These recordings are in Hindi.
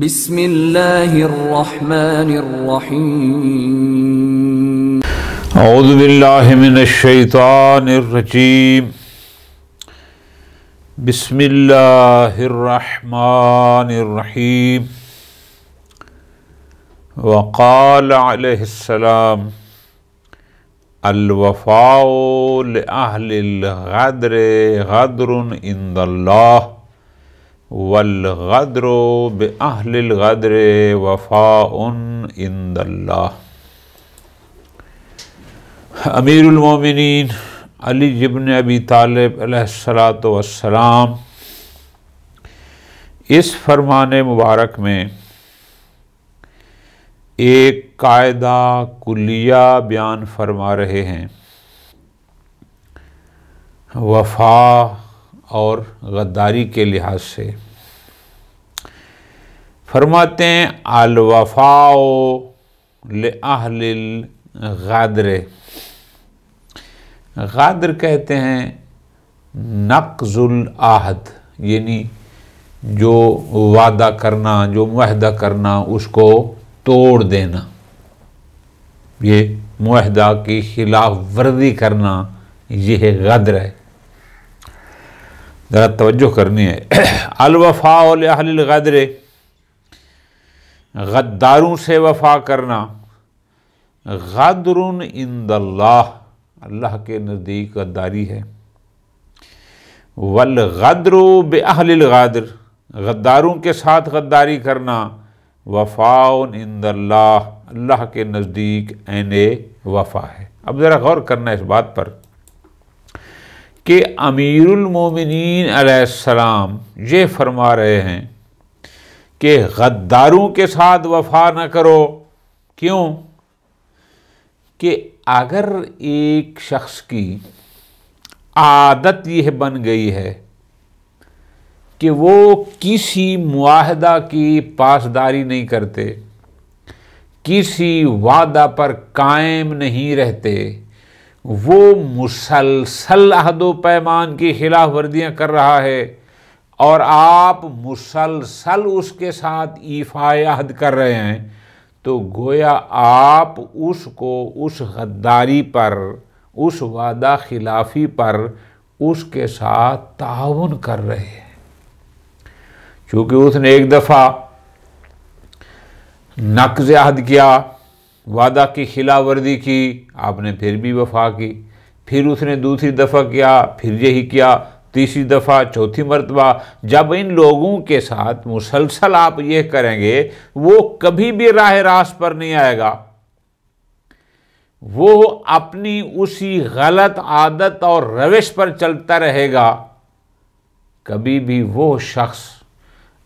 बिस्मिल्लाहिर्रहमानिर्रहीम। औज़ु बिल्लाहि मिनश्शैतानिर्रजीम। बिस्मिल्लाहिर्रहमानिर्रहीम। वक़ाल अलैहिस्सलाम अल-वफ़ाउ लिअहलिल ग़द्रि ग़द्रुन इंदल्लाह वल ग़द्रु बिअहलिल ग़द्रि वफ़ाउन इंदल्लाह। अमीरुल मोमिनीन अली इब्न अबी तालिब अलैहिस्सलातु वस्सलाम इस फरमान मुबारक में एक कायदा कुलिया बयान फरमा रहे हैं। वफा और गद्दारी के लिहाज से फरमाते हैं अल वफ़ाओ लिअहलिल ग़द्र। ग़द्र कहते हैं नक़्ज़ुल आहद, यानी जो वादा करना, जो मुआहदा करना, उसको तोड़ देना। ये मुआहदा की खिलाफ वर्जी करना, यह ग़द्र है। ज़रा तवज्जो करनी है। अल वफ़ाउ लिअहलिल ग़द्र, गद्दारों से वफ़ा करना। ग़द्रुन इंदल्लाह, अल्लाह के नज़दीक गद्दारी है। वल ग़द्रु बिअहलिल ग़द्र, गद्दारों के साथ गद्दारी करना। वफ़ाउन इंदल्लाह, अल्लाह के नज़दीक ऐने वफ़ा है। अब ज़रा गौर करना इस बात पर कि अमीरुल मोमिनीन अलैहिस्सलाम ये फरमा रहे हैं कि गद्दारों के साथ वफ़ा न करो। क्यों? कि अगर एक शख्स की आदत यह बन गई है कि वो किसी मुआहदा की पासदारी नहीं करते, किसी वादा पर कायम नहीं रहते, वो मुसलसल अहदो पैमान की खिलाफ वर्दियाँ कर रहा है और आप मुसलसल उसके साथ ईफ़ाए अहद कर रहे हैं, तो गोया आप उसको उस गद्दारी पर, उस वादा खिलाफी पर उसके साथ ताउन कर रहे हैं। क्योंकि उसने एक दफ़ा नक़्ज़ अहद किया, वादा की खिलाफ वर्दी की, आपने फिर भी वफ़ा की। फिर उसने दूसरी दफ़ा किया, फिर यही किया, तीसरी दफ़ा, चौथी मरतबा। जब इन लोगों के साथ मुसलसल आप ये करेंगे, वो कभी भी राह रास्त पर नहीं आएगा। वो अपनी उसी गलत आदत और रविश पर चलता रहेगा। कभी भी वो शख्स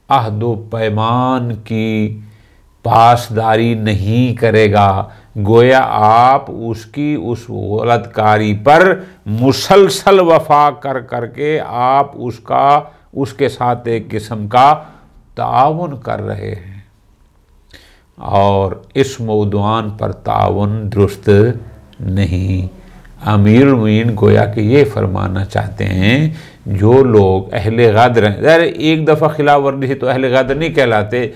अहदो पैमान की पासदारी नहीं करेगा। गोया आप उसकी उस गलतकारी पर मुसलसल वफ़ा कर करके आप उसके साथ एक किस्म का ताउन कर रहे हैं, और इस मौदुआन पर ताउन दुरुस्त नहीं। अमीरुल मोमिनीन गोया कि ये फरमाना चाहते हैं, जो लोग अहले ग़द्र हैं, अरे एक दफ़ा खिलाफ वर्दी से तो अहले ग़द्र नहीं कहलाते।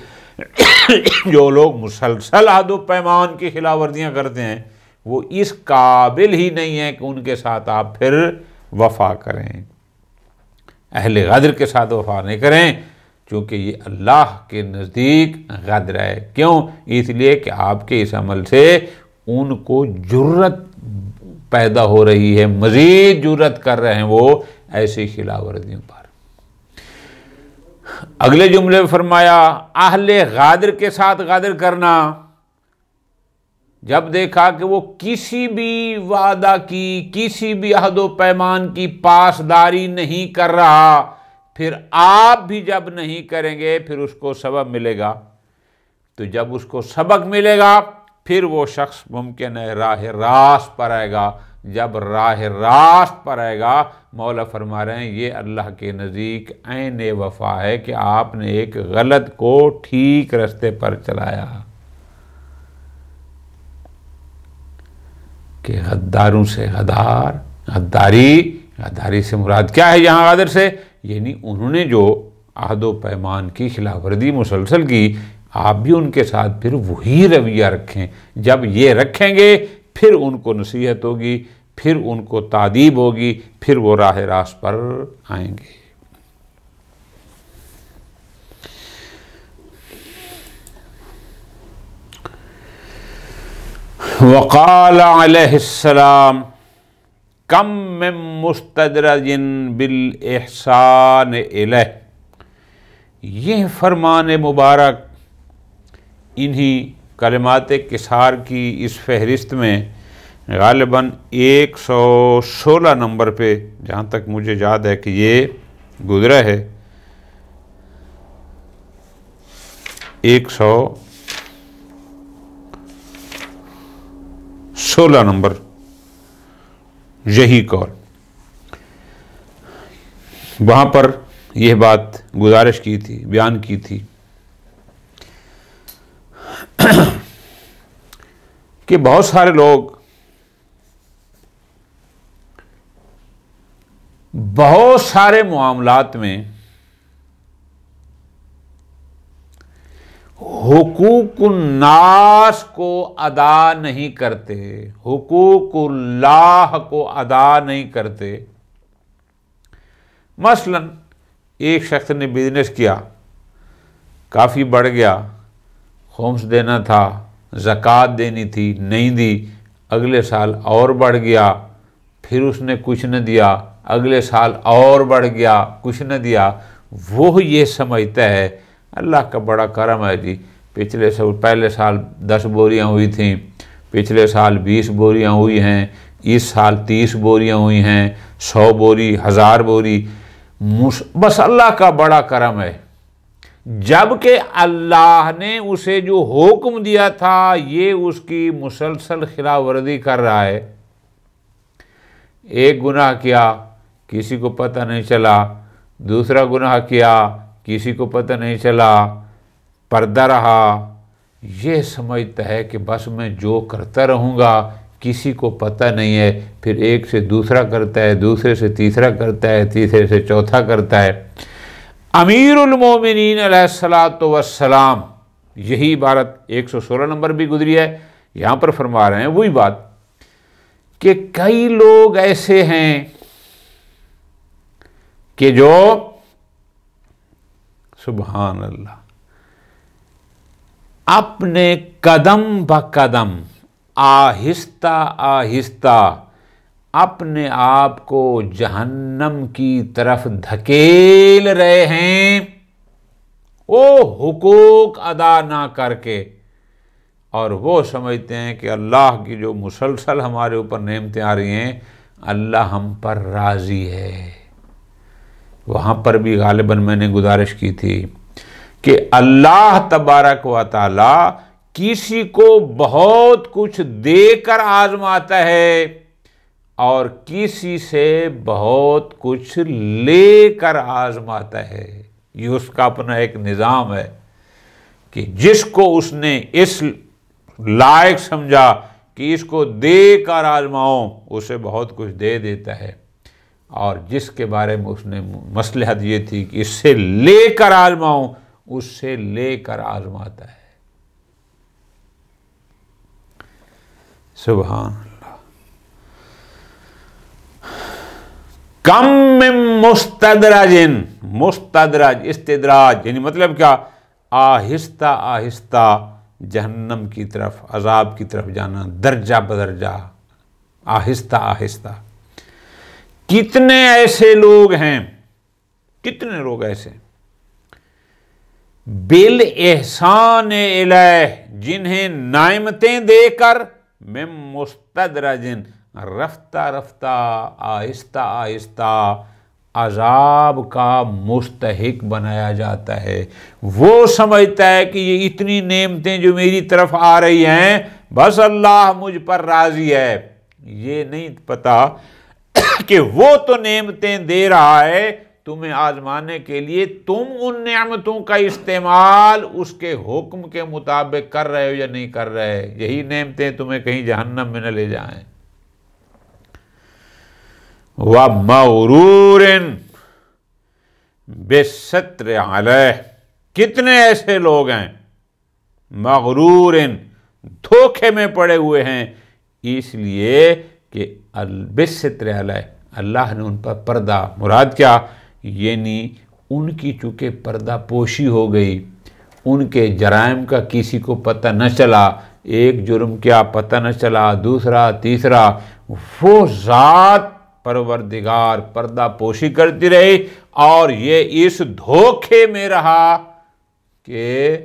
जो लोग मुसलसल अहद व पैमान की खिलाफ वर्दियाँ करते हैं, वो इस काबिल ही नहीं है कि उनके साथ आप फिर वफ़ा करें। अहले ग़द्र के साथ वफ़ा नहीं करें, क्योंकि ये अल्लाह के नज़दीक ग़द्र है। क्यों? इसलिए कि आपके इस अमल से उनको जुर्रत पैदा हो रही है, मज़ीद जुर्रत कर रहे हैं वो ऐसी खिलाफ वर्दियों पर। अगले जुमले में फरमाया अहले ग़द्र के साथ ग़द्र करना। जब देखा कि वो किसी भी वादा की, किसी भी अहदो पैमान की पासदारी नहीं कर रहा, फिर आप भी जब नहीं करेंगे, फिर उसको सबक मिलेगा। तो जब उसको सबक मिलेगा, फिर वो शख्स मुमकिन है राह रास्त पर आएगा। जब राह रास्त पर आएगा, मौला फरमा रहे हैं ये अल्लाह के नज़दीक ऐने वफ़ा है कि आपने एक गलत को ठीक रास्ते पर चलाया। कि गद्दारों से गद्दारी से मुराद क्या है यहाँ ग़द्र से? यानी उन्होंने जो अहदो पैमान की खिलाफवर्जी मुसलसल की, आप भी उनके साथ फिर वही रवैया रखें। जब ये रखेंगे फिर उनको नसीहत होगी, फिर उनको तादीब होगी, फिर वो राह रास्त पर आएंगे। वक़ाल अलैहिस्सलाम कम मिन मुस्तदरजिन बिल इहसान इलैह। यह फरमान मुबारक इन्हीं कलिमात किसार की इस फहरिस्त में गालिबन 116 नंबर पे, जहाँ तक मुझे याद है कि ये गुज़रा है, 116 नंबर यही कौल, वहाँ पर यह बात गुजारिश की थी, बयान की थी कि बहुत सारे लोग बहुत सारे मामलात में हुकूकुन्नास को अदा नहीं करते, हुकूकुल्लाह को अदा नहीं करते। मसलन एक शख्स ने बिजनेस किया, काफ़ी बढ़ गया, खुम्स देना था, ज़कात देनी थी, नहीं दी, अगले साल और बढ़ गया, फिर उसने कुछ न दिया, अगले साल और बढ़ गया, कुछ न दिया। वो ये समझता है अल्लाह का बड़ा करम है जी, पहले साल 10 बोरियां हुई थीं, पिछले साल 20 बोरियां हुई हैं, इस साल 30 बोरियां हुई हैं, 100 बोरी, 1000 बोरी, बस अल्लाह का बड़ा करम है। जबकि अल्लाह ने उसे जो हुक्म दिया था ये उसकी मुसलसल खिलाफवर्जी कर रहा है। एक गुनाह किया, किसी को पता नहीं चला, दूसरा गुनाह किया, किसी को पता नहीं चला, पर्दा रहा, ये समझता है कि बस मैं जो करता रहूँगा, किसी को पता नहीं है, फिर एक से दूसरा करता है, दूसरे से तीसरा करता है, तीसरे से चौथा करता है। अमीरुल मोमिनीन अलैहिस्सलातु वस्सलाम, यही इबारत 116 नंबर भी गुजरी है, यहाँ पर फरमा रहे हैं वही बात कि कई लोग ऐसे हैं कि जो सुभान अल्लाह अपने कदम ब कदम आहिस्ता आहिस्ता अपने आप को जहन्नम की तरफ धकेल रहे हैं, वो हुकूक अदा ना करके। और वो समझते हैं कि अल्लाह की जो मुसलसल हमारे ऊपर नेमतें आ रही हैं, अल्लाह हम पर राज़ी है। वहाँ पर भी गालिबन मैंने गुजारिश की थी कि अल्लाह तबारक व तआला किसी को बहुत कुछ देकर आजमाता है और किसी से बहुत कुछ लेकर आजमाता है। ये उसका अपना एक निज़ाम है कि जिसको उसने इस लायक समझा कि इसको देकर आजमाओ, उसे बहुत कुछ दे देता है, और जिसके बारे में उसने मसलहत ये थी कि इससे लेकर आजमाओ, उससे लेकर आजमाता है। सुभान अल्लाह। कम मिन मुस्तदरजिन, मुस्तदरज इस्तिदराज यानी मतलब क्या, आहिस्ता आहिस्ता जहन्नम की तरफ, अजाब की तरफ जाना, दर्जा बदर्जा, आहिस्ता आहिस्ता। कितने ऐसे लोग हैं, कितने लोग ऐसे बिल एहसान इलैह, जिन्हें नाइमतें देकर मिन मुस्तदरजिन, रफ्ता रफ्ता आहिस्ता आहिस्ता अजाब का मुस्तहिक बनाया जाता है। वो समझता है कि ये इतनी नेमतें जो मेरी तरफ आ रही हैं, बस अल्लाह मुझ पर राज़ी है। ये नहीं पता कि वो तो नेमतें दे रहा है तुम्हें आजमाने के लिए, तुम उन नेमतों का इस्तेमाल उसके हुक्म के मुताबिक कर रहे हो या नहीं कर रहे। यही नेमतें तुम्हें कहीं जहन्नम में न ले जाएं। व मगरूरिन, बेसत्र अलैह, कितने ऐसे लोग हैं मगरूरिन, धोखे में पड़े हुए हैं, इसलिए कि बेसत्र अलैह, अल्लाह ने उन पर पर्दा, मुराद क्या, यानी उनकी चूँकि पर्दा पोशी हो गई, उनके जराइम का किसी को पता न चला, एक जुर्म क्या पता न चला, दूसरा तीसरा, वो ज़ात परवरदिगार पर्दा पोशी करती रही और ये इस धोखे में रहा कि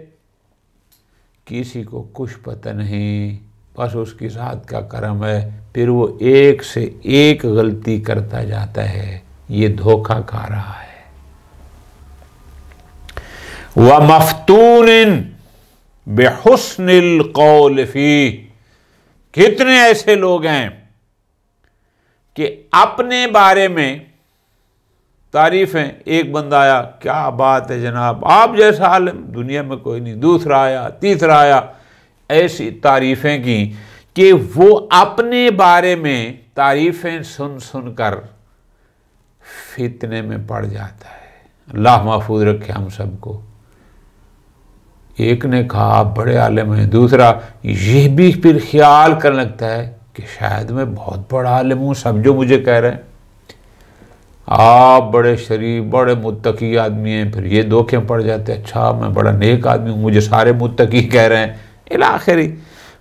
किसी को कुछ पता नहीं, बस उसकी ज़ात का करम है। फिर वो एक से एक गलती करता जाता है, ये धोखा खा रहा है। व मफ्तूनिन बेहुस्निल कौल फी, कितने ऐसे लोग हैं कि अपने बारे में तारीफ़ें, एक बंदा आया, क्या बात है जनाब, आप जैसा आलिम दुनिया में कोई नहीं, दूसरा आया, तीसरा आया, ऐसी तारीफ़ें की कि वो अपने बारे में तारीफ़ें सुन सुनकर फितने में पड़ जाता है। अल्लाह महफूज रखे हम सबको। एक ने कहा आप बड़े आलिम हैं, दूसरा ये भी फिर ख्याल करने लगता है कि शायद मैं बहुत बड़ा आलिम हूँ, सब जो मुझे कह रहे हैं, आप बड़े शरीफ बड़े मुत्तकी आदमी हैं, फिर ये धोखे में पड़ जाते हैं, अच्छा मैं बड़ा नेक आदमी हूँ, मुझे सारे मुत्तकी कह रहे हैं, इला आखिरी।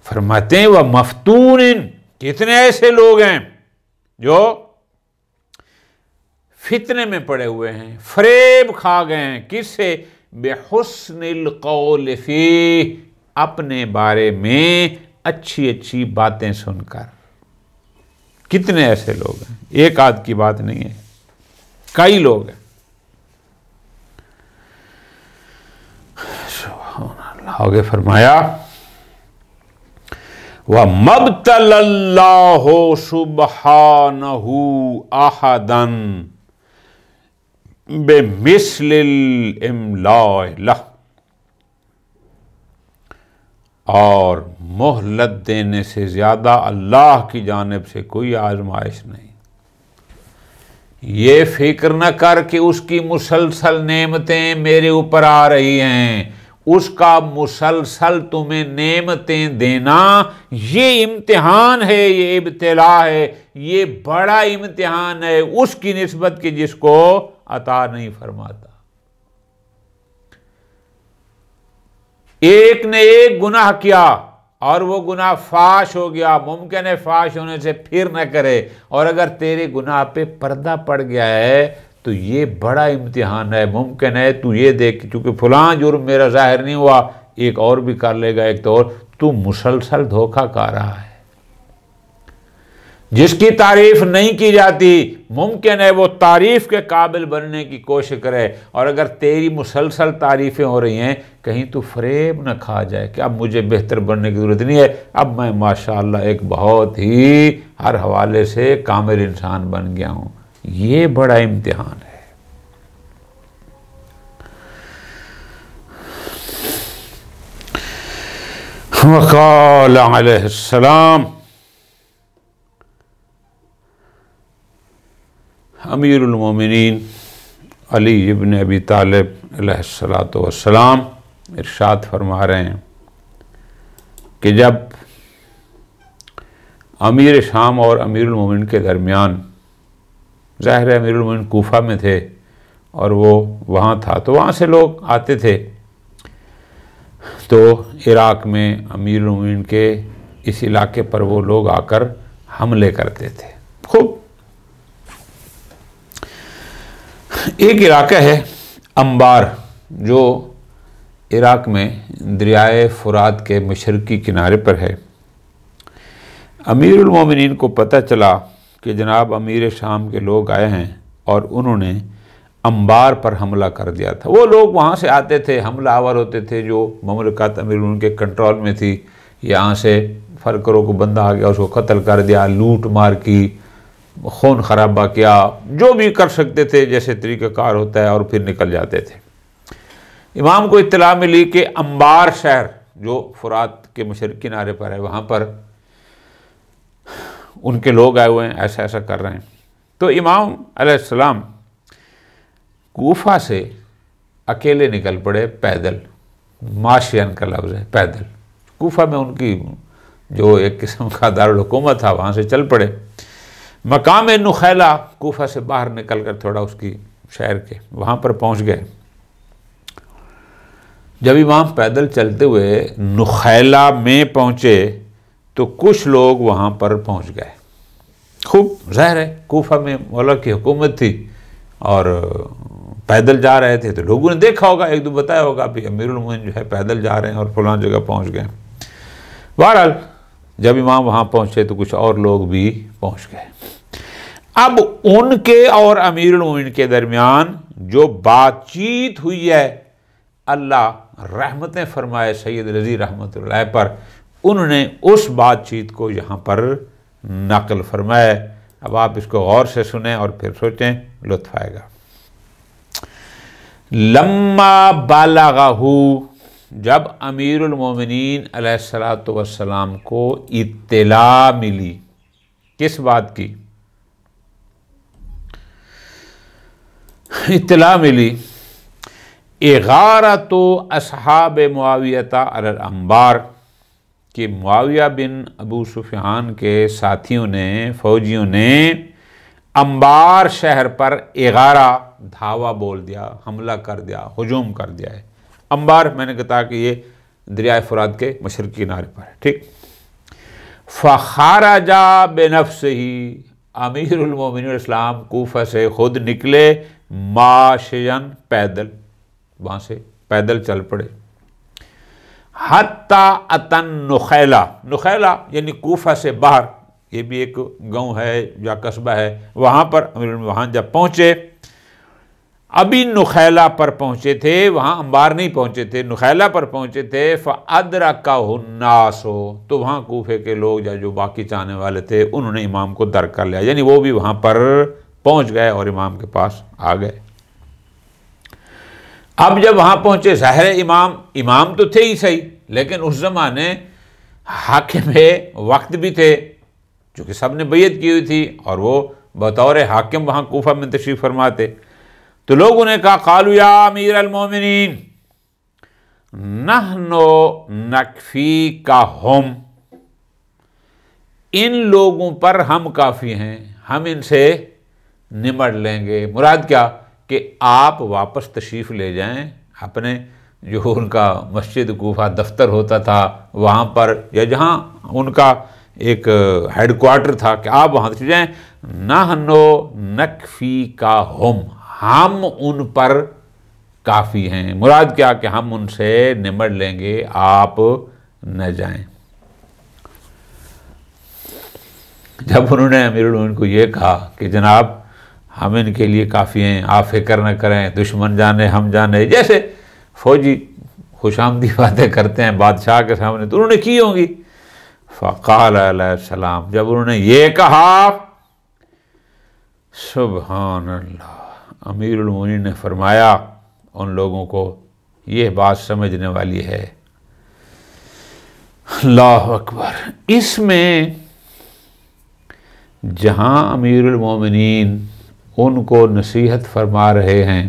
फरमाते हैं वह मफ्तूनिन, कितने ऐसे लोग हैं जो फितने में पड़े हुए हैं, फरेब खा गए हैं, किससे, बेहुस्निल कौल फी, अपने बारे में अच्छी अच्छी बातें सुनकर। कितने ऐसे लोग हैं, एक आध की बात नहीं है, कई लोग हैं। आगे फरमाया व मब्तलल्लाहु सुब्हानहु अहदन बेमिस्लिल इमला, और मोहलत देने से ज़्यादा अल्लाह की जानिब से कोई आजमाइश नहीं। ये फिक्र न कर कि उसकी मुसलसल नेमतें मेरे ऊपर आ रही हैं, उसका मुसलसल तुम्हें नेमतें देना ये इम्तिहान है, ये इब्तिला है, ये बड़ा इम्तिहान है उसकी निस्बत की जिसको अता नहीं फरमाता। एक ने एक गुनाह किया और वो गुनाह फाश हो गया, मुमकिन है फाश होने से फिर न करे, और अगर तेरे गुनाह पे पर्दा पड़ गया है तो ये बड़ा इम्तिहान है। मुमकिन है तू ये देख चूंकि फलां जुर्म मेरा जाहिर नहीं हुआ, एक और भी कर लेगा, एक तो और, तू मुसलसल धोखा खा रहा है। जिसकी तारीफ नहीं की जाती मुमकिन है वो तारीफ के काबिल बनने की कोशिश करे, और अगर तेरी मुसलसल तारीफें हो रही हैं कहीं तू फरेब न खा जाए कि अब मुझे बेहतर बनने की ज़रूरत नहीं है, अब मैं माशाअल्लाह एक बहुत ही हर हवाले से कामिल इंसान बन गया हूँ। ये बड़ा इम्तिहान है। वक़ाल अलैहिस्सलाम, अमीरुल मोमिनीन अली इब्न अबी तालिब अलैहिस्सलातु वस्सलाम इरशाद फरमा रहे हैं कि जब अमीर शाम और अमीरुल मोमिनीन के दरमियान, ज़ाहिर है अमीरुल मोमिनीन कूफा में थे और वो वहाँ था, तो वहाँ से लोग आते थे, तो इराक़ में अमीरुल मोमिनीन के इस इलाके पर वो लोग आकर हमले करते थे। खूब एक इलाका है अंबार, जो इराक़ में दरियाए फ़ुरात के मशरक़ी किनारे पर है। अमीरुल मोमिनीन को पता चला कि जनाब अमीर शाम के लोग आए हैं और उन्होंने अंबार पर हमला कर दिया था। वो लोग वहाँ से आते थे, हमला आवर होते थे, जो ममलकत अमीरुल मोमिनीन के कंट्रोल में थी। यहाँ से फ़रकरों को बंदा आ गया, उसको कत्ल कर दिया, लूट मार की, खून खराबा किया, जो भी कर सकते थे जैसे तरीक़ाकार होता है, और फिर निकल जाते थे। इमाम को इत्तला मिली कि अंबार शहर जो फ़ुरात के मशरक़ी किनारे पर है, वहाँ पर उनके लोग आए हुए हैं, ऐसा ऐसा कर रहे हैं। तो इमाम अलैहिस्सलाम कूफा से अकेले निकल पड़े पैदल, माशियन का लफ्ज़ है पैदल। कूफा में उनकी जो एक किस्म का दारुल हुकूमत था, वहाँ से चल पड़े मकाम नुखैला, कूफा से बाहर निकल कर थोड़ा उसकी शहर के वहाँ पर पहुँच गए। जब इमाम पैदल चलते हुए नुखैला में पहुँचे तो कुछ लोग वहाँ पर पहुँच गए। खूब ज़ाहिर है कूफा में मौला की हुकूमत थी और पैदल जा रहे थे, तो लोगों ने देखा होगा, एक दो बताया होगा भी अमीरुल मोमिनीन जो है पैदल जा रहे हैं और फलां जगह पहुँच गए। बहरहाल जब इमाम वहाँ पहुँचे तो कुछ और लोग भी पहुँच गए। अब उनके और अमीरुल मोमिनीन के दरमियान जो बातचीत हुई है, अल्लाह रहमतें फरमाए सैयद रज़ी रहमतुल्लाह पर, उन्होंने उस बातचीत को यहाँ पर नकल फरमाया। अब आप इसको गौर से सुने और फिर सोचें, लुत्फ़ आएगा। लम्मा बालगहू, जब अमीरुल मोमिनीन अलैहिस्सलातु वस्सलाम को इत्तिला मिली, किस बात की इत्तिला मिली? इगारतो असहाब मुआवियता अलल अंबार, कि मुआविया बिन अबू सुफियान के साथियों ने, फौजियों ने अंबार शहर पर इगारा, धावा बोल दिया, हमला कर दिया, हुजूम कर दिया है। अंबार मैंने कहा कि ये दरिया फुरात के मशरक़ी किनारे पर है, ठीक। फ़ख़ारजा बेनफ्सिही, अमीरुल मोमिनीन इस्लाम कूफा से खुद निकले, माशियन पैदल, वहाँ से पैदल चल पड़े। हत्ता अतन नुखैला, नुखैला यानी कूफा से बाहर, ये भी एक गांव है या कस्बा है, वहाँ पर वहाँ जब पहुँचे, अभी नुखैला पर पहुँचे थे, वहाँ अंबार नहीं पहुँचे थे, नुखैला पर पहुँचे थे। फ़अदरकहुन्नासो, तो वहाँ कूफे के लोग या जो बाकी चाहने वाले थे उन्होंने इमाम को दर कर लिया, यानी वो भी वहाँ पर पहुँच गए और इमाम के पास आ गए। अब जब वहाँ पहुँचे, ज़ाहिर है इमाम तो थे ही सही, लेकिन उस ज़माने हाकिम वक्त भी थे, चूँकि सब ने बैयत की हुई थी और वो बतौर हाकिम वहाँ कूफा में तशरीफ़ फरमाते। तो लोगों ने कहा, क़ालू या अमीर अल मोमिनीन नहनो नकफ़ी का हम, इन लोगों पर हम काफ़ी हैं, हम इनसे निमट लेंगे। मुराद क्या कि आप वापस तशरीफ़ ले जाएं अपने जो उनका मस्जिद कूफा दफ्तर होता था वहाँ पर, या जहाँ उनका एक हेडक्वार्टर था, कि आप वहाँ चले जाएँ। नहनो नकफ़ी का हम उन पर काफ़ी हैं। मुराद क्या कि हम उनसे निमट लेंगे, आप न जाएं। जब उन्होंने अमीरुल मोमिनीन को ये कहा कि जनाब हम इनके लिए काफ़ी हैं, आप फिक्र न करें, दुश्मन जाने हम जाने, जैसे फौजी खुशामदी बातें करते हैं बादशाह के सामने, तो उन्होंने की होंगी। फ़क़ाल अलैहिस्सलाम, जब उन्होंने ये कहा, सुबहान अल्लाह, अमीरुल मोमिनीन ने फरमाया उन लोगों को, ये बात समझने वाली है। अल्लाह अकबर। इसमें जहाँ अमीरुल मोमिनीन उनको नसीहत फरमा रहे हैं,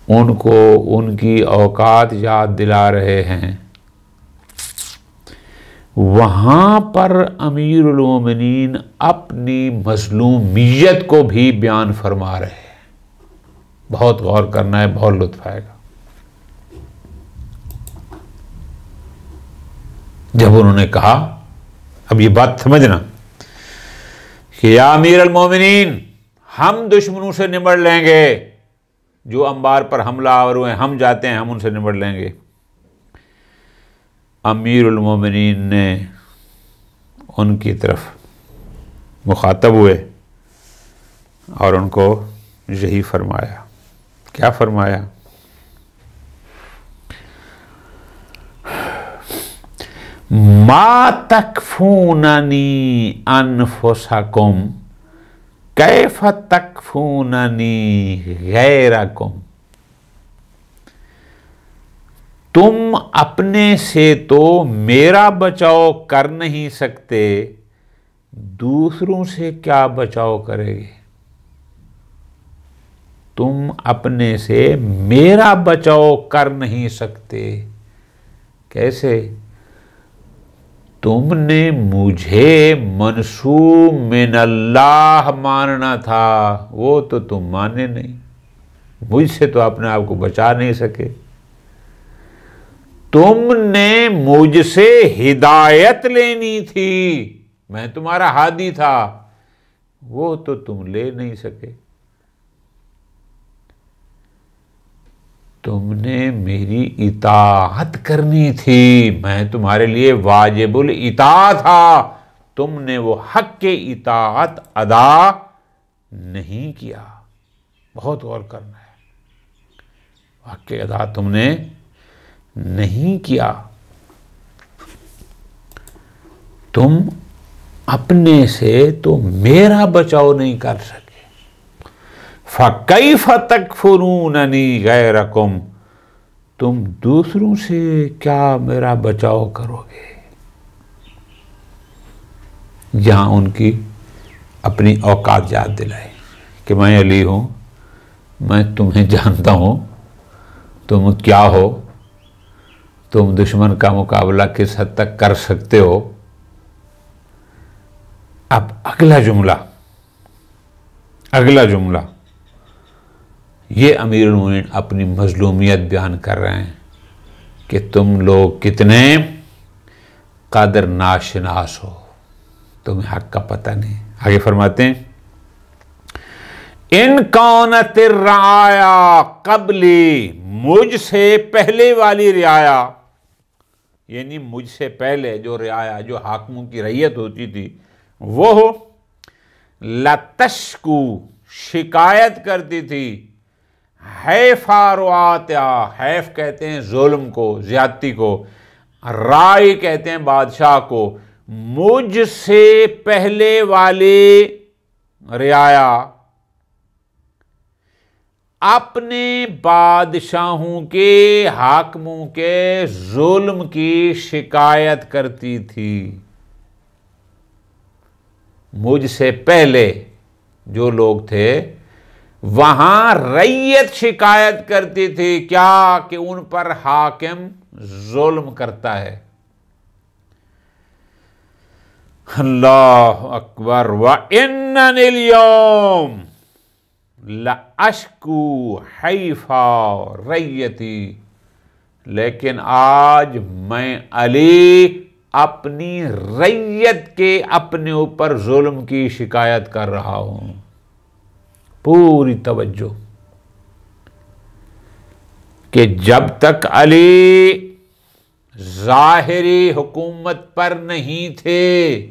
उनको उनकी औकात याद दिला रहे हैं, वहाँ पर अमीरुल मोमिनीन अपनी मज़लूमियत को भी बयान फरमा रहे हैं। बहुत गौर करना है, बहुत लुत्फ़ आएगा। जब उन्होंने कहा, अब ये बात समझना कि या अमीरुल मोमिनीन, हम दुश्मनों से निमट लेंगे, जो अंबार पर हमला आवर हुए, हम जाते हैं, हम उनसे निमट लेंगे। अमीरुल मोमिनीन ने उनकी तरफ मुखातब हुए और उनको यही फरमाया। क्या फरमाया? मा तकफूननी अनफुसकुम कैफ तकफूननी गैरकुम, तुम अपने से तो मेरा बचाव कर नहीं सकते, दूसरों से क्या बचाव करेंगे? तुम अपने से मेरा बचाव कर नहीं सकते। कैसे? तुमने मुझे मनसूब मिनल्लाह मानना था, वो तो तुम माने नहीं। मुझसे तो अपने आप को बचा नहीं सके। तुमने मुझसे हिदायत लेनी थी, मैं तुम्हारा हादी था, वो तो तुम ले नहीं सके। तुमने मेरी इताअत करनी थी, मैं तुम्हारे लिए वाजिबुल इताअत था, तुमने वो हक के इताअत अदा नहीं किया। बहुत गौर करना है, हक के अदा तुमने नहीं किया। तुम अपने से तो मेरा बचाव नहीं कर सके। फ़कैफ़ तकफ़ुरूननी गैरकुम, तुम दूसरों से क्या मेरा बचाव करोगे। जहां उनकी अपनी औकात याद दिलाई कि मैं अली हूं, मैं तुम्हें जानता हूं, तुम क्या हो, तुम दुश्मन का मुकाबला किस हद तक कर सकते हो। अब अगला जुमला ये अमीरुल मोमिनीन अपनी मजलूमियत बयान कर रहे हैं कि तुम लोग कितने कदर नाशनास हो, तुम्हें हक का पता नहीं। आगे फरमाते हैं, इन कानतिर राया कबली, मुझसे पहले वाली रियाया, यानी मुझसे पहले जो रियाया, जो हाकिमों की रैयत होती थी, वो लतश्कू, शिकायत करती थी, हैफा रुआत्या, हैफ कहते हैं जुल्म को, ज्यादती को, राय कहते हैं बादशाह को, मुझसे पहले वाले रियाया अपने बादशाहों के, हाकिमों के जुल्म की शिकायत करती थी। मुझसे पहले जो लोग थे वहां रैयत शिकायत करती थी, क्या? कि उन पर हाकिम जुल्म करता है। अल्लाह अकबर। व इन्ननिल यौम लअश्कू हैफा रैयती, लेकिन आज मैं अली अपनी रैयत के अपने ऊपर जुल्म की शिकायत कर रहा हूं। पूरी तवज्जो कि जब तक अली जाहिरी हुकूमत पर नहीं थे,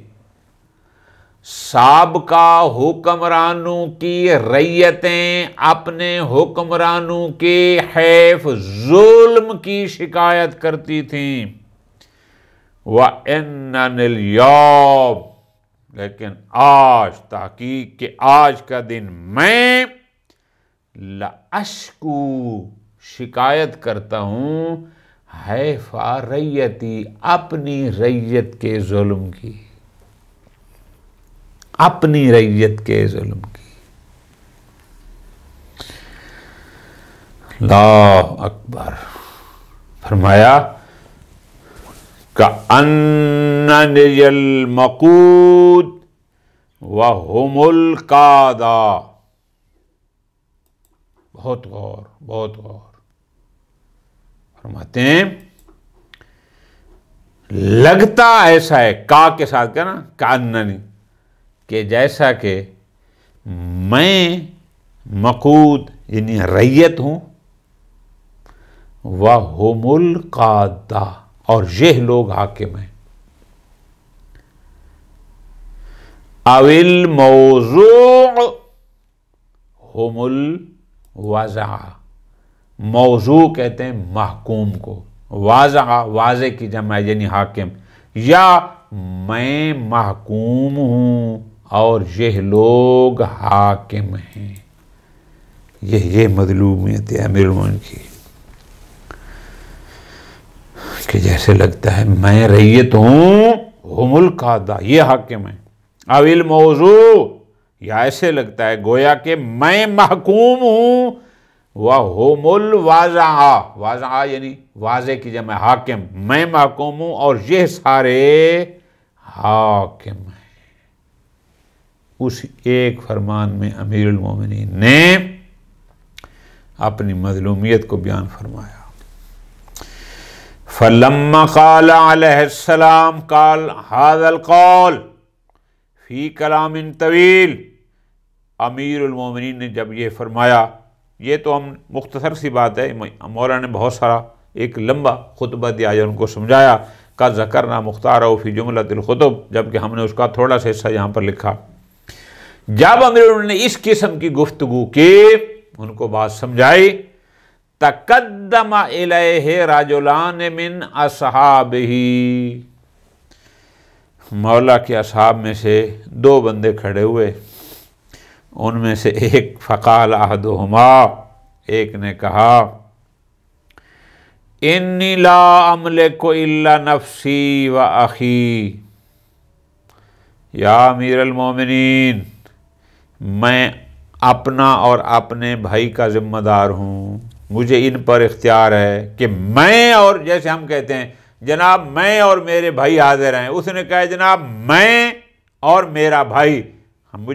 साबका हुक्मरानों की रैयतें अपने हुक्मरानों के हैफ जुल्म की शिकायत करती थीं। व इन्ननिल यौम, लेकिन आज, ताकीद के आज का दिन, मैं लअश्कू, शिकायत करता हूं, हैफा रैयती, अपनी रैयत के जुल्म की, अपनी रैयत के जुल्म की। अल्लाह अकबर। फरमाया का अन्ननिल मकूद व हुमुल कादा। बहुत गौर फरमाते हैं, लगता ऐसा है, का के साथ क्या ना, का अन्ननी, कि जैसा कि मैं मकूद यानी रैयत हूं, व हुमुल कादा, और ये लोग हाकिम हैं। अविल मौजू हुमुल वाज़ा, मौजू कहते हैं महकूम को, वाज़ा वाज़े की जमा यानी हाकिम, या मैं महकूम हूं और ये लोग हाकिम हैं। ये मज़लूमियत है अमीरुल मोमिनीन की, कि जैसे लगता है मैं रैयत हूं, हुमुल कादा, ये हाकिम है। अविल मौजू या ऐसे लगता है गोया कि मैं महकूम हूं, वह होमुल वाज़ा, वाज़ा यानी वाज़े की जमा हाकिम, मैं महकूम हूं और ये सारे हाकिम हैं। उस एक फरमान में अमीरुल मोमिनीन ने अपनी मज़लूमियत को बयान फरमाया। फलम्मा क़ाल अलैहिस्सलाम क़ाल हाज़ल क़ौल फ़ी कलामिन तवील, अमीरुल मोमिनीन ने जब ये फरमाया, ये तो हम मुख्तसर सी बात है, मौला ने बहुत सारा एक लंबा खुतबा दिया या उनको समझाया। का ज़करना मुख्तार फ़ी जुमलतिल खुतब, जबकि हमने उसका थोड़ा सा हिस्सा यहाँ पर लिखा। जब अमीरुल ने इस किस्म की गुफ्तगू की, उनको बात समझाई, तक़द्दम इलैहि रजुलान मिन अस्हाबिही, मौला के असहाब में से दो बंदे खड़े हुए। उनमें से एक फ़क़ाल अहदुहुमा, एक ने कहा, इन्नी ला अमलिकु इल्ला नफ्सी व अखी, या अमीरुल मोमिनीन, मैं अपना और अपने भाई का ज़िम्मेदार हूँ, मुझे इन पर इख्तियार है कि मैं, और जैसे हम कहते हैं जनाब मैं और मेरे भाई हाजिर हैं, उसने कहा जनाब मैं और मेरा भाई, हम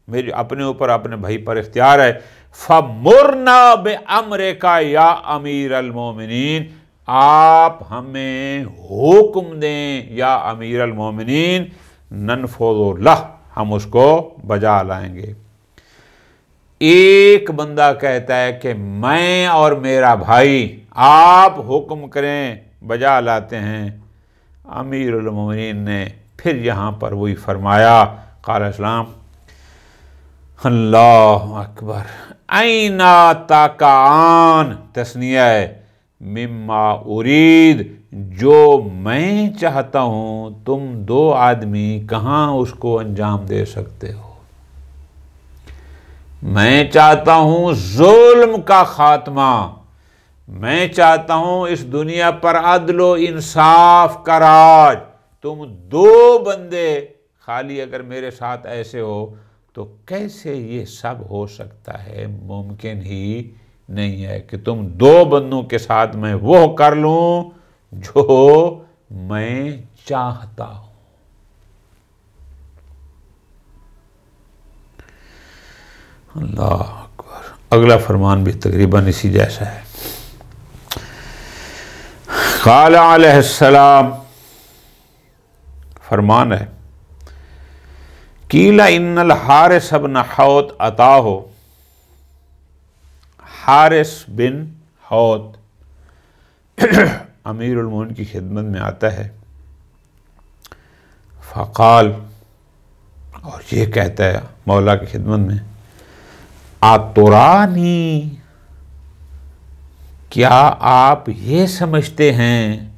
मेरे अपने ऊपर अपने भाई पर इख्तियार है। फमुरना बे अमरे का या अमीरुल मोमिनीन, आप हमें हुक्म दें या अमीरुल मोमिनीन, ननफुज़ु लह, हम उसको बजा लाएंगे। एक बंदा कहता है कि मैं और मेरा भाई, आप हुक्म करें, बजा लाते हैं। अमीरुल मोमिनीन ने फिर यहाँ पर वही फरमाया, क़ाल इस्लाम, अल्लाह अकबर, ऐना ताकान, तस्निया है, मिम्मा उरीद, जो मैं चाहता हूँ तुम दो आदमी कहाँ उसको अंजाम दे सकते हो। मैं चाहता हूँ जुल्म का खात्मा, मैं चाहता हूँ इस दुनिया पर अदलो इंसाफ का राज। तुम दो बंदे खाली अगर मेरे साथ ऐसे हो तो कैसे ये सब हो सकता है, मुमकिन ही नहीं है कि तुम दो बंदों के साथ मैं वो कर लूँ जो मैं चाहता हूँ। अल्लाह अकबर। अगला फरमान भी तकरीबन इसी जैसा है। क़ाल अलैहिस्सलाम, फरमान है, कीला इन्नल हारिस बिन हौत अताहो, हारिस बिन हौत अमीरुल मोमिनीन की खिदमत में आता है। फ़क़ाल, और ये कहता है मौला की खिदमत में, आतुरानी, क्या आप ये समझते हैं,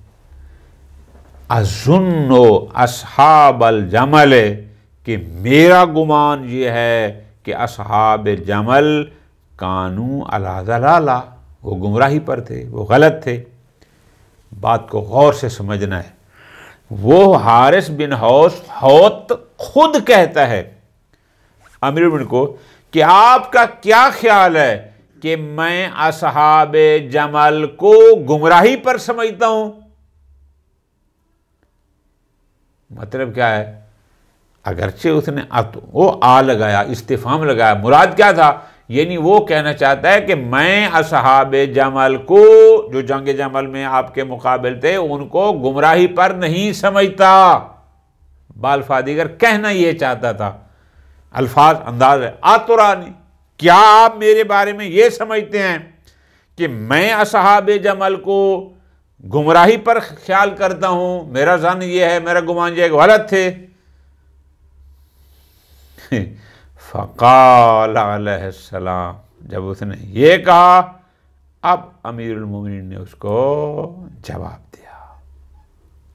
अज़ुन्नो अस्हाबल जमल, कि मेरा गुमान ये है कि अस्हाब जमल कानू अला ज़लाला, वो गुमराही पर थे, वो गलत थे। बात को गौर से समझना है। वो हारिस बिन हौत खुद कहता है अमीरुल मोमिनीन को कि आपका क्या ख्याल है कि मैं अस्हाबे जमल को गुमराही पर समझता हूं। मतलब क्या है, अगरचे उसने वो आ लगाया, इस्तिफाम लगाया, मुराद क्या था, यानी वो कहना चाहता है कि मैं अस्हाबे जमल को, जो जंग जमल में आपके मुकाबिल थे, उनको गुमराही पर नहीं समझता। बालफादिगर कहना ये चाहता था, अल्फाज अंदाज है, आतुरानी, क्या आप मेरे बारे में ये समझते हैं कि मैं अस्हाबे जमल को गुमराही पर ख्याल करता हूं, मेरा जन ये है, मेरा गुमान ये गलत थे। फ़क़ाल अलैहिस्सलाम, जब उसने ये कहा, अब अमीरुल मोमिनीन ने उसको जवाब दिया।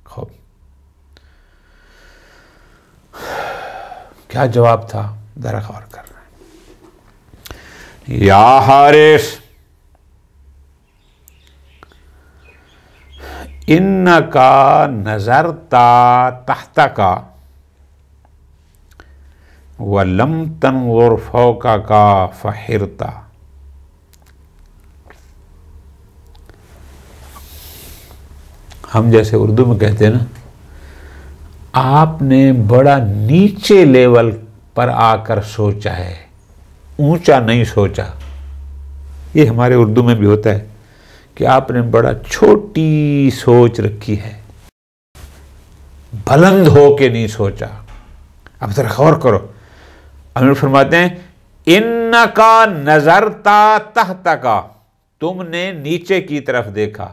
खूब, क्या जवाब था, जरा गौर कर रहे हैं। या हारिस, इन्नका नज़रता तहतका वलम तनज़ुर फ़ौक़का फ़हिरता। हम जैसे उर्दू में कहते हैं ना, आपने बड़ा नीचे लेवल पर आकर सोचा है, ऊंचा नहीं सोचा। ये हमारे उर्दू में भी होता है कि आपने बड़ा छोटी सोच रखी है, बुलंद हो के नहीं सोचा। अब जरा गौर करो, अमीर फरमाते हैं इन्नका नजरता तहतका, तुमने नीचे की तरफ देखा।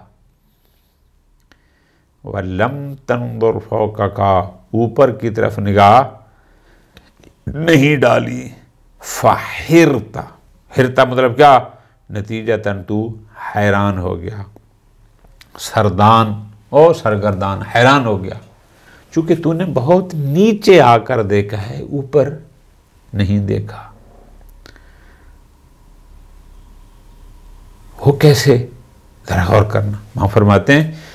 वलम तंजुर फौक़का, ऊपर की तरफ निगाह नहीं डाली। फ़हिरता, हिरता मतलब क्या? नतीजतन तू हैरान हो गया, सरदान और सरगर्दान, हैरान हो गया, चूंकि तूने बहुत नीचे आकर देखा है, ऊपर नहीं देखा। वो कैसे? जरा गौर करना। वहां फरमाते हैं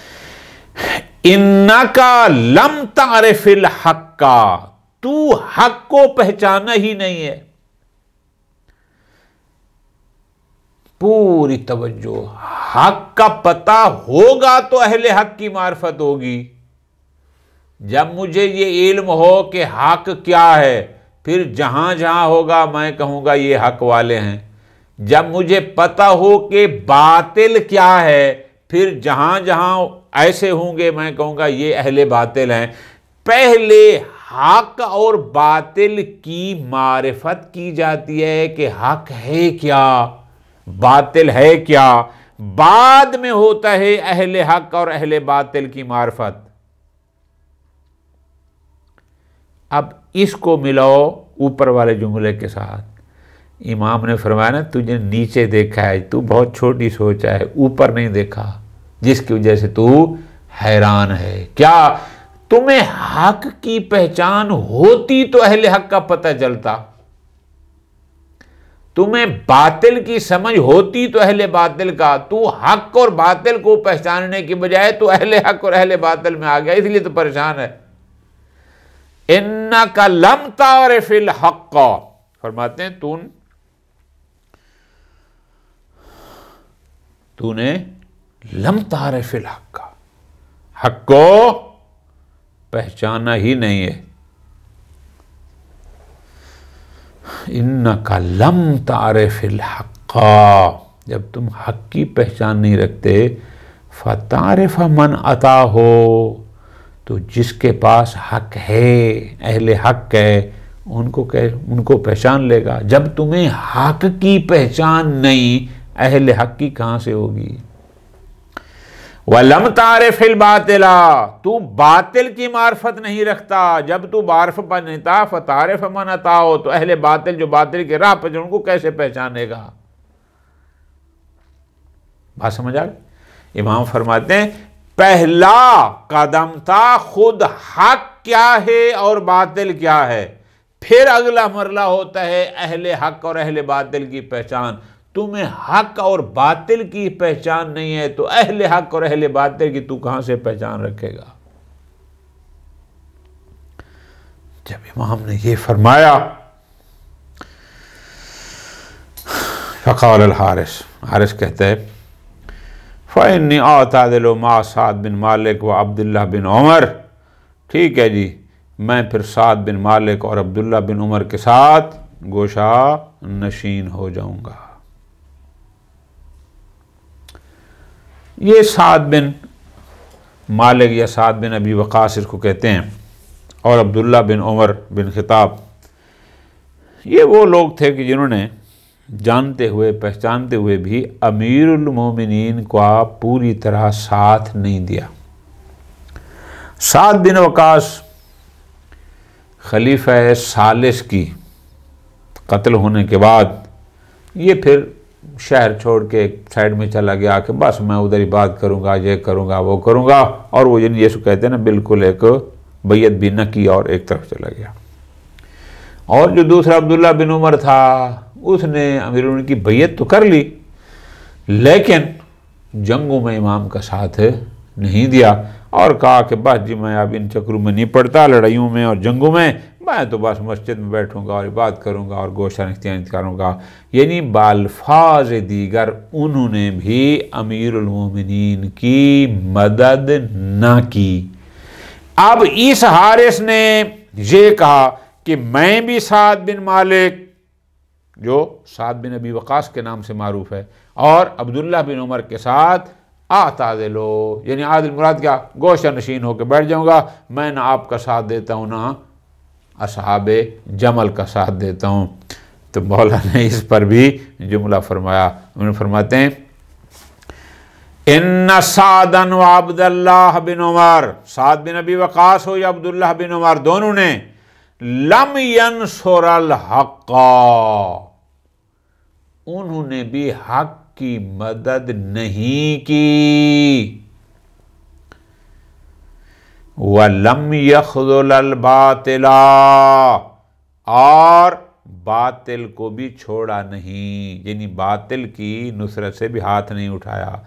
इन्नका लम तारिफिल हक्का, तू हक को पहचाना ही नहीं है। पूरी तवज्जो, हक का पता होगा तो अहले हक की मार्फत होगी। जब मुझे ये इल्म हो कि हक क्या है, फिर जहां जहां होगा मैं कहूंगा ये हक वाले हैं। जब मुझे पता हो कि बातिल क्या है, फिर जहां जहां ऐसे होंगे मैं कहूंगा ये अहले बातिल हैं। पहले हक और बातिल की मारिफत की जाती है कि हक है क्या, बातिल है क्या। बाद में होता है अहले हक और अहले बातिल की मारिफत। अब इसको मिलाओ ऊपर वाले जुमले के साथ। इमाम ने फरमाया ना, तुझे नीचे देखा है, तू बहुत छोटी सोचा है, ऊपर नहीं देखा, जिसकी वजह से तू हैरान है। क्या तुम्हें हक की पहचान होती तो अहले हक का पता चलता, तुम्हें बातिल की समझ होती तो अहले बातिल का। तू हक और बातिल को पहचानने की बजाय तू अहले हक और अहले बातिल में आ गया, इसलिए तो परेशान है। इन्नका लम तारिफिल हक्का, फरमाते हैं तूने लम तारिफिल हक्का, हक को पहचाना ही नहीं है। इन्नका लम तारिफिल हक्का, जब तुम हक की पहचान नहीं रखते, फतारिफ मन अता हो, तो जिसके पास हक है, अहले हक है, उनको पहचान लेगा। जब तुम्हें हक की पहचान नहीं, अहले हक की कहां से होगी। वलम तारिफिल बातिला, तू बातिल की मार्फत नहीं रखता। जब तू मार्फ पर नहीं था, फतारिफ मन अता हो, तो अहले बातिल जो बातिल के राह पर जो, उनको कैसे पहचानेगा। बात समझ आ गई। इमाम फरमाते हैं पहला कदम था खुद हक क्या है और बातिल क्या है, फिर अगला मरला होता है अहले हक और अहले बातिल की पहचान। तुम्हें हक और बातिल की पहचान नहीं है, तो अहले हक और अहले बातिल की तू कहां से पहचान रखेगा। जब इमाम ने ये फरमाया, फ़क़ाल हारिस, हारिस कहते हैं फ़इन्नी अअतज़िलु मा साद बिन मालिक व अब्दुल्लाह बिन उमर, ठीक है जी, मैं फिर साद बिन मालिक और अब्दुल्लाह बिन उमर के साथ गोशा नशीन हो जाऊंगा। ये साद बिन मालिक या साद बिन अबी वक़ास इसको कहते हैं, और अब्दुल्लाह बिन उमर बिन खिताब, ये वो लोग थे कि जिन्होंने जानते हुए पहचानते हुए भी अमीरुल मोमिनीन का पूरी तरह साथ नहीं दिया। साद बिन वक़ास खलीफा सालिस की कत्ल होने के बाद ये फिर शहर छोड़ के एक साइड में चला गया कि बस मैं उधर ही बात करूंगा, ये करूंगा, वो करूंगा, और वो जिन यीशु कहते हैं ना, बिल्कुल एक बैयत भी न की और एक तरफ चला गया। और जो दूसरा अब्दुल्लाह बिन उमर था, उसने अमीरुल की बैयत तो कर ली, लेकिन जंगों में इमाम का साथ नहीं दिया और कहा कि बस जी मैं अब इन चक्रों में नहीं पड़ता, लड़ाइयों में और जंगों में, मैं तो बस मस्जिद में बैठूंगा और इबादत करूंगा और गोश्त इख्तियार करूंगा। यानी बाल्फाज दीगर उन्होंने भी अमीरुल मोमिनीन की मदद ना की। अब इस हारिस ने ये कहा कि मैं भी साद बिन मालिक, जो साद बिन अबी वक़ास के नाम से मारूफ है, और अब्दुल्लाह बिन उमर के साथ आतादिलो, यानी आदिल मुराद क्या, गोशा नशीन होकर बैठ जाऊंगा, मैं ना आपका साथ देता हूँ ना असहाबे जमल का साथ देता हूँ। तो मौला ने इस पर भी जुमला फरमाया, उन्होंने फरमाते हैं इन्ना सादन व अब्दुल्लाह बिन उमर, साद बिन अबी वक़ास हो या अब्दुल्लाह बिन उमर, दोनों ने लम यंसुरल हक़्क़ा, उन्होंने भी हक की मदद नहीं की, वलम यख़्ज़ुल बातिला, और बातिल को भी छोड़ा नहीं, यानी बातिल की नुसरत से भी हाथ नहीं उठाया।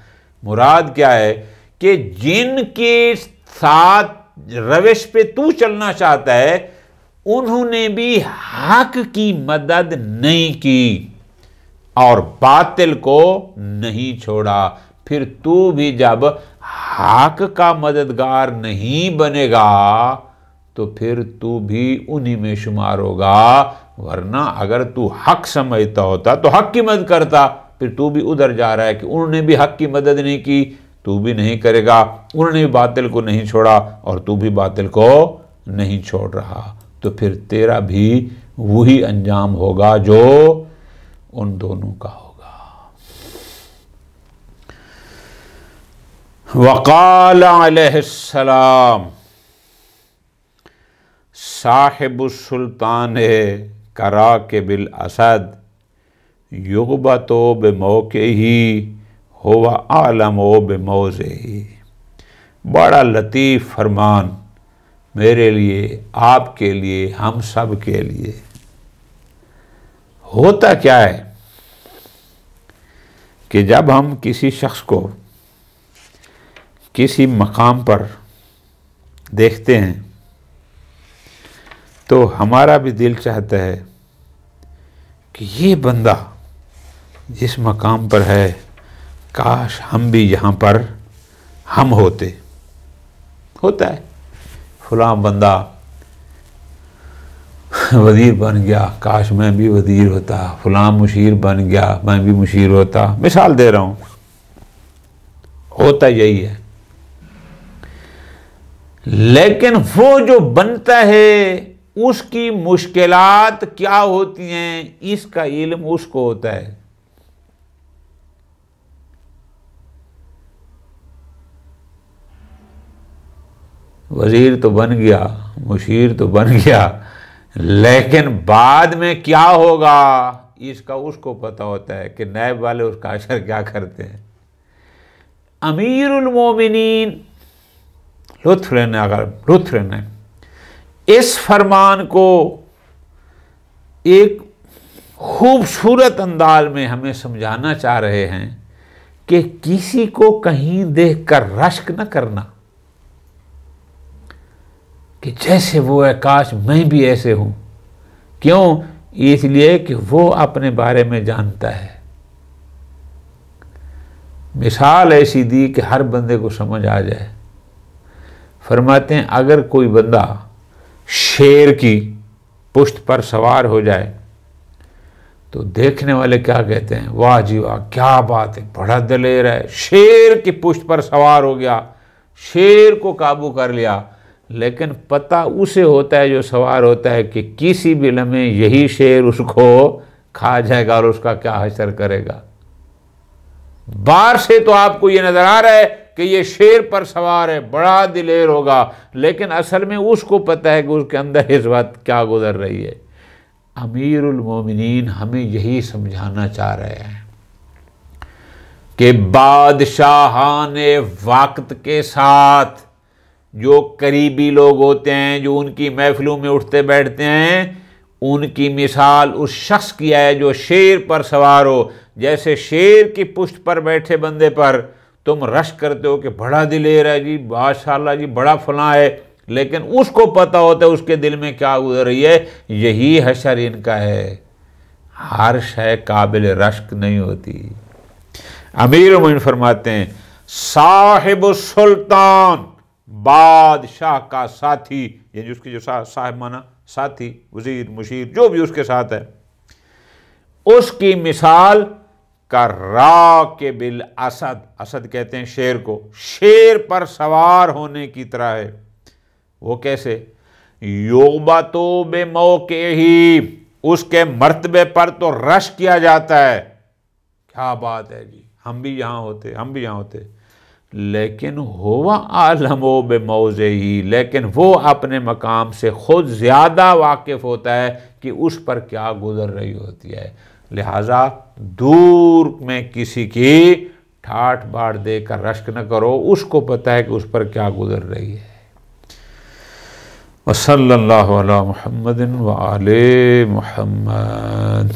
मुराद क्या है कि जिनके साथ रविश पे तू चलना चाहता है उन्होंने भी हक की मदद नहीं की और बातिल को नहीं छोड़ा। फिर तू भी जब हक का मददगार नहीं बनेगा तो फिर तू भी उन्हीं में शुमार होगा, वरना अगर तू हक समझता होता तो हक की मदद करता। फिर तू भी उधर जा रहा है कि उन्होंने भी हक की मदद नहीं की, तू भी नहीं करेगा, उन्होंने भी बातिल को नहीं छोड़ा और तू भी बातिल को नहीं छोड़ रहा, तो फिर तेरा भी वही अंजाम होगा जो उन दोनों का होगा। वक़ाल अलैहिस्सलाम साहिबुस सुल्तान करा के बिल असद युगबतो बेमौके ही हुवा आलमो बेमौज़े ही। बड़ा लतीफ़ फरमान मेरे लिए, आपके लिए, हम सब के लिए। होता क्या है कि जब हम किसी शख्स को किसी मकाम पर देखते हैं तो हमारा भी दिल चाहता है कि ये बंदा जिस मकाम पर है काश हम भी यहाँ पर हम होते। होता है फलां बंदा वज़ीर बन गया, काश मैं भी वज़ीर होता, फलां मुशीर बन गया, मैं भी मुशीर होता। मिसाल दे रहा हूँ, होता यही है। लेकिन वो जो बनता है उसकी मुश्किलात क्या होती हैं इसका इल्म उसको होता है। वज़ीर तो बन गया, मुशीर तो बन गया, लेकिन बाद में क्या होगा इसका उसको पता होता है कि नायब वाले उसका असर क्या करते हैं। अमीरुल मोमिनीन लुत्फ लेना इस फरमान को एक खूबसूरत अंदाज में हमें समझाना चाह रहे हैं कि किसी को कहीं देखकर रश्क न करना कि जैसे वो है काश मैं भी ऐसे हूं। क्यों? इसलिए कि वो अपने बारे में जानता है। मिसाल ऐसी दी कि हर बंदे को समझ आ जाए। फरमाते हैं अगर कोई बंदा शेर की पुश्त पर सवार हो जाए तो देखने वाले क्या कहते हैं, वाह जी वाह क्या बात है, बड़ा दलेर है, शेर की पुश्त पर सवार हो गया, शेर को काबू कर लिया। लेकिन पता उसे होता है जो सवार होता है कि किसी भी लम्हे यही शेर उसको खा जाएगा और उसका क्या हशर करेगा। बाहर से तो आपको ये नजर आ रहा है कि ये शेर पर सवार है, बड़ा दिलेर होगा, लेकिन असल में उसको पता है कि उसके अंदर इस वक्त क्या गुजर रही है। अमीरुल मोमिनीन हमें यही समझाना चाह रहे हैं कि बादशाहाने वक्त के साथ जो करीबी लोग होते हैं, जो उनकी महफिलों में उठते बैठते हैं, उनकी मिसाल उस शख्स की है जो शेर पर सवार हो। जैसे शेर की पुश्त पर बैठे बंदे पर तुम रश करते हो कि बड़ा दिलेर है जी, माशाल्लाह जी, बड़ा फलां है, लेकिन उसको पता होता है उसके दिल में क्या गुजर रही है। यही हशर इनका है। हर शय काबिल रश्क नहीं होती। अमीर मोमिन फरमाते हैं, साहिब सुल्तान, बादशाह का साथी, यानी उसकी जो साहिब माना साथी, वजीर, मुशीर, जो भी उसके साथ है, उसकी मिसाल का राकिबिल असद, असद कहते हैं शेर को, शेर पर सवार होने की तरह है। वो कैसे? योबा तो बे मौके ही, उसके मर्तबे पर तो रश किया जाता है। क्या बात है जी, हम भी यहाँ होते, हम भी यहाँ होते, लेकिन हुआ आलमो बे मौजे ही, लेकिन वो अपने मकाम से खुद ज़्यादा वाकिफ़ होता है कि उस पर क्या गुजर रही होती है। लिहाजा दूर में किसी की ठाठ बाट देकर रश्क न करो, उसको पता है कि उस पर क्या गुजर रही है। वसल्लल्लाहु अला मुहम्मदिन व आले मुहम्मद।